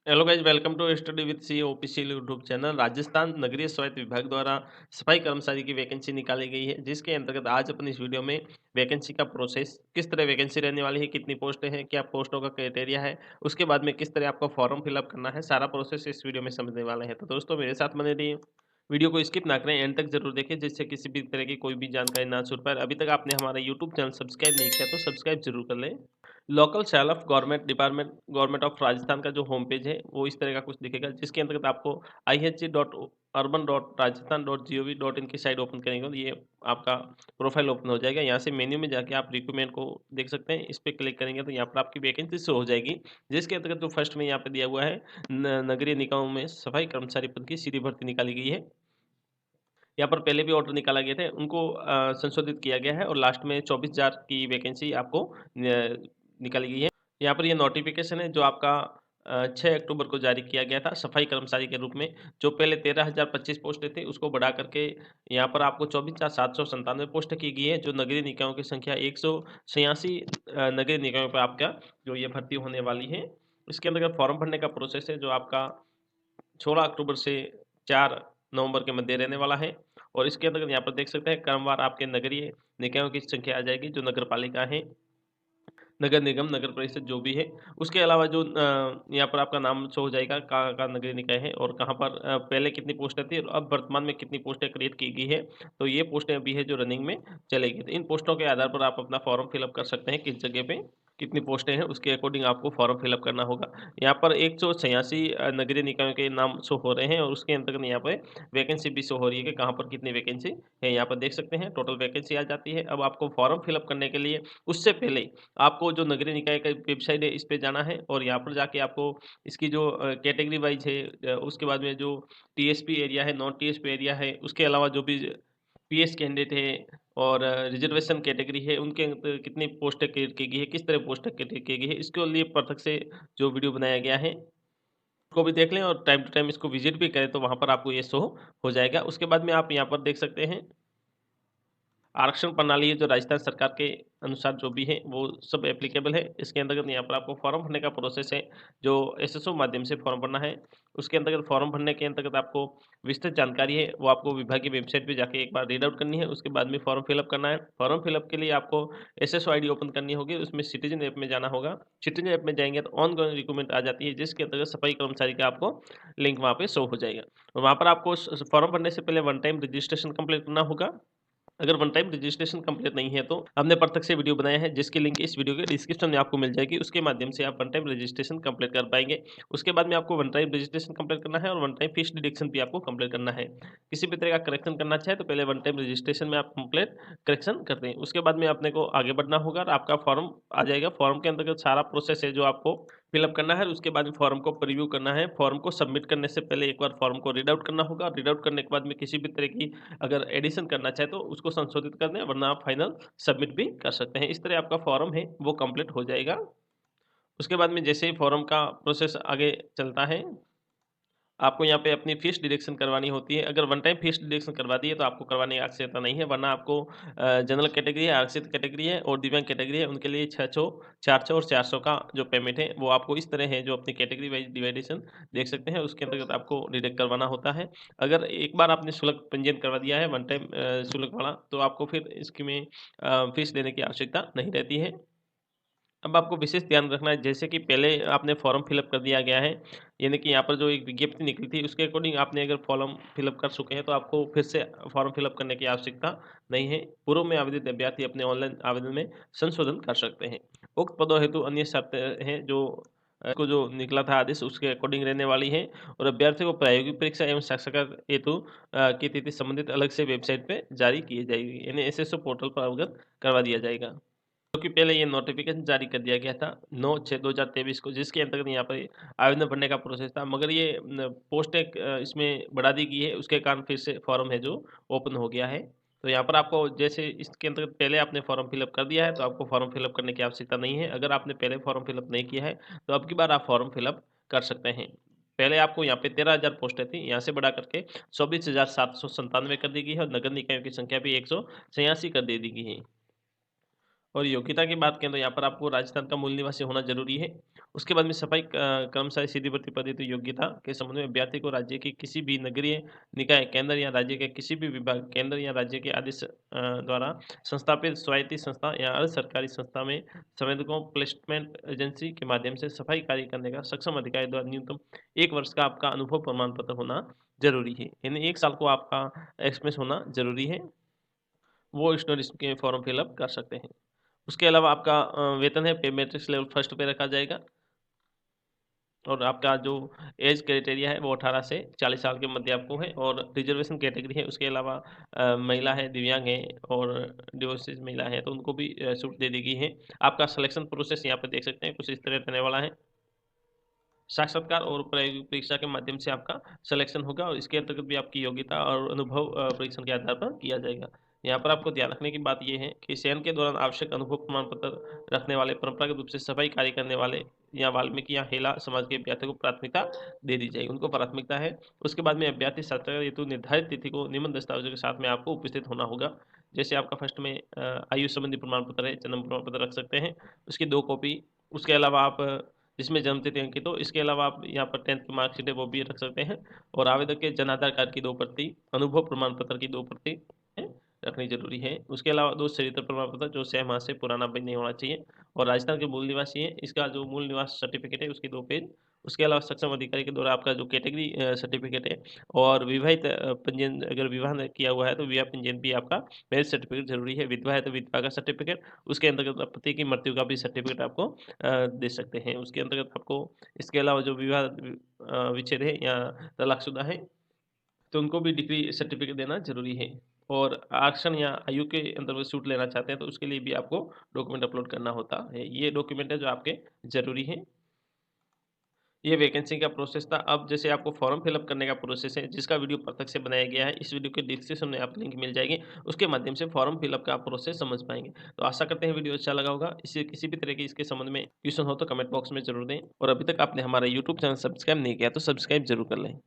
Hello guys, welcome to study with C official YouTube channel. Rajasthan नगरीय स्वायत्त विभाग द्वारा सफाई कर्मचारी की वैकेंसी निकाली गई है, जिसके अंतर्गत आज अपनी इस वीडियो में वैकेंसी का प्रोसेस, किस तरह वैकेंसी रहने वाली है, कितनी पोस्टें हैं, क्या पोस्टों का क्राइटेरिया है, उसके बाद में किस तरह आपको फॉर्म फिलअप करना है, सारा प्रोसेस इस वीडियो में समझने वाले हैं। तो दोस्तों, मेरे साथ बने रहिए, वीडियो को स्किप ना करें, एंड तक जरूर देखें, जिससे किसी भी तरह की कोई भी जानकारी ना छूट पाए। अभी तक आपने हमारा यूट्यूब चैनल सब्सक्राइब नहीं किया तो सब्सक्राइब जरूर कर लें। Local cell of government department government of Rajasthan का जो होम पेज है वो इस तरह का कुछ दिखेगा, जिसके अंतर्गत आपको ihc.urban.rajasthan.gov.in की साइट ओपन करेंगे तो ये आपका प्रोफाइल ओपन हो जाएगा। यहाँ से मेन्यू में जाके आप रिक्रूटमेंट को देख सकते हैं, इस पर क्लिक करेंगे तो यहाँ पर आपकी वैकेंसी शो हो जाएगी, जिसके अंतर्गत जो फर्स्ट में यहाँ पे दिया हुआ है नगरीय निकायों में सफाई कर्मचारी पद की सीधी भर्ती निकाली गई है। यहाँ पर पहले भी ऑर्डर निकाला गया था, उनको संशोधित किया गया है और लास्ट में 24,000 की वैकेंसी आपको निकाली गई है। यहाँ पर ये नोटिफिकेशन है जो आपका 6 अक्टूबर को जारी किया गया था सफाई कर्मचारी के रूप में। जो पहले 13,025 पोस्टें थी उसको बढ़ा करके यहाँ पर आपको 24,797 पोस्ट की गई है। जो नगरीय निकायों की संख्या 186 नगरीय निकायों पर आपका जो ये भर्ती होने वाली है। इसके अंतर्गत फॉर्म भरने का प्रोसेस है जो आपका 16 अक्टूबर से 4 नवंबर के मध्य रहने वाला है। और इसके अंतर्गत यहाँ पर देख सकते हैं क्रमवार आपके नगरीय निकायों की संख्या आ जाएगी, जो नगर पालिका है, नगर निगम, नगर परिषद जो भी है। उसके अलावा जो यहाँ पर आपका नाम शो हो जाएगा कहाँ का नगरीय निकाय है और कहाँ पर पहले कितनी पोस्टें थी और अब वर्तमान में कितनी पोस्टें क्रिएट की गई है। तो ये पोस्टें अभी है जो रनिंग में चलेगी। तो इन पोस्टों के आधार पर आप अपना फॉर्म फिलअप कर सकते हैं, किस जगह पे कितनी पोस्टें हैं उसके अकॉर्डिंग आपको फॉर्म फिलअप करना होगा। यहाँ पर 186 नगरीय निकायों के नाम शो हो रहे हैं और उसके अंतर्गत यहाँ पे वैकेंसी भी शो हो रही है कि कहाँ पर कितनी वैकेंसी है। यहाँ पर देख सकते हैं टोटल वैकेंसी आ जाती है। अब आपको फॉर्म फिलअप करने के लिए उससे पहले आपको जो नगरीय निकाय का वेबसाइट है इस पे जाना है और यहाँ पर जाके आपको इसकी जो कैटेगरी वाइज है, उसके बाद में जो टीएसपी एरिया है, नॉन टीएसपी एरिया है, उसके अलावा जो भी पीएस कैंडिडेट है और रिजर्वेशन कैटेगरी है, उनके कितनी पोस्टें क्रिएट की गई है, किस तरह पोस्टें क्रिएट की गई है, इसके लिए पृथक से जो वीडियो बनाया गया है को भी देख लें और टाइम टू टाइम इसको विजिट भी करें तो वहाँ पर आपको ये शो हो जाएगा। उसके बाद में आप यहाँ पर देख सकते हैं आरक्षण प्रणाली है जो राजस्थान सरकार के अनुसार जो भी है वो सब एप्लीकेबल है। इसके अंतर्गत यहाँ पर आपको फॉर्म भरने का प्रोसेस है जो एसएसओ माध्यम से फॉर्म भरना है। उसके अंतर्गत फॉर्म भरने के अंतर्गत आपको विस्तृत जानकारी है वो आपको विभाग की वेबसाइट पे जाके एक बार रीड आउट करनी है। उसके बाद में फॉर्म फिलअप करना है। फॉर्म फिलअप के लिए आपको एसएसओ आईडी ओपन करनी होगी, उसमें सिटीजन ऐप में जाना होगा। सिटीजन ऐप में जाएंगे तो ऑन गोइंग रिक्रूटमेंट आ जाती है, जिसके अंतर्गत सफाई कर्मचारी का आपको लिंक वहाँ पे शो हो जाएगा। और वहाँ पर आपको फॉर्म भरने से पहले वन टाइम रजिस्ट्रेशन कंप्लीट करना होगा। अगर वन टाइम रजिस्ट्रेशन कंप्लीट नहीं है तो हमने पृथक से वीडियो बनाया है, जिसकी लिंक इस वीडियो के डिस्क्रिप्शन में आपको मिल जाएगी। उसके माध्यम से आप वन टाइम रजिस्ट्रेशन कंप्लीट कर पाएंगे। उसके बाद में आपको वन टाइम रजिस्ट्रेशन कंप्लीट करना है और वन टाइम फीस डिडक्शन भी आपको कंप्लीट करना है। किसी भी तरह का करेक्शन करना चाहे तो पहले वन टाइम रजिस्ट्रेशन में आप कंप्लीट करेक्शन कर दें। उसके बाद में अपने को आगे बढ़ना होगा और आपका फॉर्म आ जाएगा। फॉर्म के अंतर्गत सारा प्रोसेस है जो आपको फिलअप करना है। उसके बाद में फॉर्म को प्रीव्यू करना है। फॉर्म को सबमिट करने से पहले एक बार फॉर्म को रीड आउट करना होगा। रीड आउट करने के बाद में किसी भी तरह की अगर एडिशन करना चाहे तो उसको संशोधित कर दें, वरना आप फाइनल सबमिट भी कर सकते हैं। इस तरह आपका फॉर्म है वो कंप्लीट हो जाएगा। उसके बाद में जैसे ही फॉर्म का प्रोसेस आगे चलता है, आपको यहाँ पे अपनी फीस डिडक्शन करवानी होती है। अगर वन टाइम फीस डिडक्शन करवा दी है तो आपको करवाने की आवश्यकता नहीं है, वरना आपको जनरल कैटेगरी है, आरक्षित कैटेगरी है और दिव्यांग कैटेगरी है, उनके लिए 600, 400 और 400 का जो पेमेंट है वो आपको इस तरह है जो अपनी कैटेगरी वाइज डिवाइडेशन देख सकते हैं, उसके अंतर्गत आपको डिडक्ट करवाना होता है। अगर एक बार आपने शुल्क पंजीयन करवा दिया है वन टाइम शुल्क वाला, तो आपको फिर इसकी में फीस देने की आवश्यकता नहीं रहती है। अब आपको विशेष ध्यान रखना है, जैसे कि पहले आपने फॉर्म फिलअप कर दिया गया है, यानी कि यहाँ पर जो एक विज्ञप्ति निकली थी उसके अकॉर्डिंग आपने अगर फॉर्म फिलअप कर चुके हैं तो आपको फिर से फॉर्म फिलअप करने की आवश्यकता नहीं है। पूर्व में आवेदित अभ्यर्थी अपने ऑनलाइन आवेदन में संशोधन कर सकते हैं। उक्त पदों हेतु अन्य शर्तें हैं जो को जो निकला था आदेश उसके अकॉर्डिंग रहने वाली है। और अभ्यर्थी को प्रायोगिक परीक्षा एवं साक्षात्कार हेतु की तिथि संबंधित अलग से वेबसाइट पे जारी की जाएगी, यानी एसएसओ पोर्टल पर अवगत करवा दिया जाएगा। क्योंकि पहले ये नोटिफिकेशन जारी कर दिया गया था 9/6/2023 को, जिसके अंतर्गत यहाँ पर आवेदन भरने का प्रोसेस था, मगर ये पोस्टें इसमें बढ़ा दी गई है, उसके कारण फिर से फॉर्म है जो ओपन हो गया है। तो यहाँ पर आपको जैसे इसके अंतर्गत पहले आपने फॉर्म फिलअप कर दिया है तो आपको फॉर्म फिलअप करने की आवश्यकता नहीं है। अगर आपने पहले फॉर्म फिलअप नहीं किया है तो अब की बार आप फॉर्म फिलअप कर सकते हैं। पहले आपको यहाँ पे 13,000 पोस्टें थी, यहाँ से बढ़ा करके 24,797 कर दी गई है और नगर निकायों की संख्या भी 186 कर दे दी गई है। और योग्यता की बात करें तो यहाँ पर आपको राजस्थान का मूल निवासी होना ज़रूरी है। उसके बाद में सफाई कर्मचारी सीधी भर्ती पद हेतु योग्यता के संबंध में अभ्यर्थी को राज्य के किसी भी नगरीय निकाय, केंद्र या राज्य के किसी भी विभाग, केंद्र या राज्य के आदेश द्वारा संस्थापित स्वायत्त संस्था या अर्ध सरकारी संस्था में संवेदकों प्लेसमेंट एजेंसी के माध्यम से सफाई कार्य करने का सक्षम अधिकारी द्वारा न्यूनतम 1 वर्ष का आपका अनुभव प्रमाण पत्र होना ज़रूरी है। यानी 1 साल को आपका एक्सपीरियंस होना ज़रूरी है। वो स्टूडेंट इसके फॉर्म फिल अप कर सकते हैं। उसके अलावा आपका वेतन है पे मैट्रिक्स लेवल फर्स्ट पे रखा जाएगा और आपका जो एज क्राइटेरिया है वो 18 से 40 साल के मध्य आपको है और रिजर्वेशन कैटेगरी है। उसके अलावा महिला है, दिव्यांग है और डिवोर्सेस महिला है तो उनको भी छूट दे दी गई है। आपका सिलेक्शन प्रोसेस यहाँ पे देख सकते हैं कुछ इस तरह रहने वाला है। साक्षात्कार और प्रायोगिक परीक्षा के माध्यम से आपका सिलेक्शन होगा और इसके अंतर्गत भी आपकी योग्यता और अनुभव परीक्षण के आधार पर किया जाएगा। यहाँ पर आपको ध्यान रखने की बात यह है कि चयन के दौरान आवश्यक अनुभव प्रमाण पत्र रखने वाले परंपरागत रूप से सफाई कार्य करने वाले या वाल्मीकि या हेला समाज के अभ्यर्थियों को प्राथमिकता दे दी जाएगी, उनको प्राथमिकता है। उसके बाद में अभ्यर्थी साक्षात्कार हेतु निर्धारित तिथि को निम्न दस्तावेजों के साथ में आपको उपस्थित होना होगा। जैसे आपका फर्स्ट में आयु संबंधी प्रमाण पत्र है, जन्म प्रमाण पत्र रख सकते हैं, उसकी 2 कॉपी। उसके अलावा आप जिसमें जन्म तिथि अंकित हो, इसके अलावा आप यहाँ पर 10th की मार्कशीट है वो भी रख सकते हैं और आवेदक के जन आधार कार्ड की 2 प्रति, अनुभव प्रमाण पत्र की 2 प्रति रखनी जरूरी है। उसके अलावा 2 चरित्र प्रमाण पत्र जो 6 माह से पुराना भी नहीं होना चाहिए और राजस्थान के मूल निवासी है इसका जो मूल निवास सर्टिफिकेट है उसके 2 पेज। उसके अलावा सक्षम अधिकारी के द्वारा आपका जो कैटेगरी सर्टिफिकेट है और विवाहित पंजीयन, अगर विवाह किया हुआ है तो विवाह पंजीयन भी आपका मैरिज सर्टिफिकेट जरूरी है। विधवा है तो विधवा का सर्टिफिकेट, उसके अंतर्गत पति की मृत्यु का भी सर्टिफिकेट आपको दे सकते हैं। उसके अंतर्गत आपको इसके अलावा जो विवाह विच्छेद है या तलाकशुदा है तो उनको भी डिग्री सर्टिफिकेट देना ज़रूरी है। और आरक्षण या आयु के अंतर्गत छूट लेना चाहते हैं तो उसके लिए भी आपको डॉक्यूमेंट अपलोड करना होता है। ये डॉक्यूमेंट है जो आपके ज़रूरी हैं। ये वैकेंसी का प्रोसेस था। अब जैसे आपको फॉर्म फिलअप करने का प्रोसेस है जिसका वीडियो पृथक से बनाया गया है, इस वीडियो के डिस्क्रिप्शन में आपको लिंक मिल जाएगी, उसके माध्यम से फॉर्म फिलअप का आप प्रोसेस समझ पाएंगे। तो आशा करते हैं वीडियो अच्छा लगा होगा। इसी किसी भी तरह की इसके संबंध में क्वेश्चन हो तो कमेंट बॉक्स में जरूर दें और अभी तक आपने हमारा यूट्यूब चैनल सब्सक्राइब नहीं किया तो सब्सक्राइब जरूर कर लें।